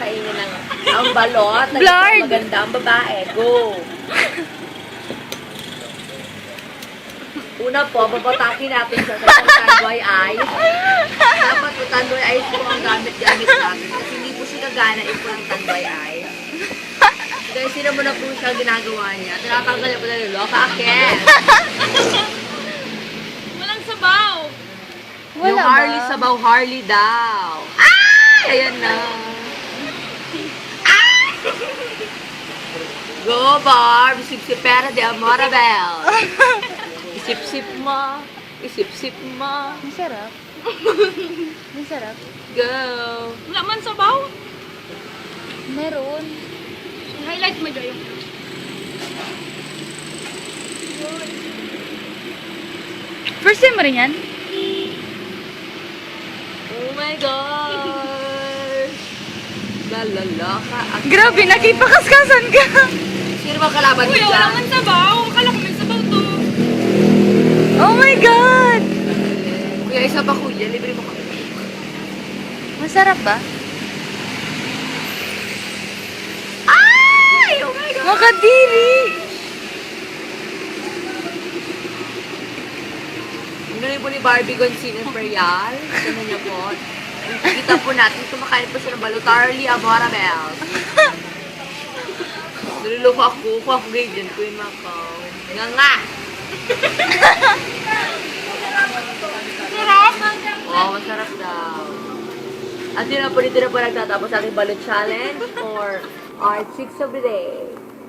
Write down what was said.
kakainin ng ang balot. Blurred! Maganda ang babae. Go! Una po, babatakin natin siya sa isang tandoy ice. Dapat po tandoy ice po ang gamit-gamit natin. Kasi hindi po siya gagana if walang tandoy ice. Kaya sino mo na po siya ginagawa niya. Tinatanggal niya po na yung loka akin. Walang sabaw. Wala Yung ba? Harley sabaw, Harley daw. Ay! Ayan na. Ay! Go, Barb! Isip-sipera de Amorabel. Isip-sip mo. Isip-sip mo. Masarap. Masarap. Go! Wala man sabaw. Meron. Highlight mo dyan yung... First time mo rin yan? Oh my gosh! Lalala ka. Grabe, nakipakaskasan ka. Sino ba kalaban Kuya, niya? wala man sabaw. Akala ko may sabaw to. Oh my God! Kuya, isa pa kuya. Libre mo kami. Masarap ba? Ay! Oh my God! Makadiri! Ganun po ni Barbie Gonzin Imperial. Tignan niyo po. Kita po natin, kumakain po siya ng Balutarli Amorabel. Niluluko ako. Kuha ako ganyan ko yung makaw. Nga nga! Sarap. Oo, masarap daw. At yun na po, dito na po nagtatapos ating Balut Challenge for our chicks of the day.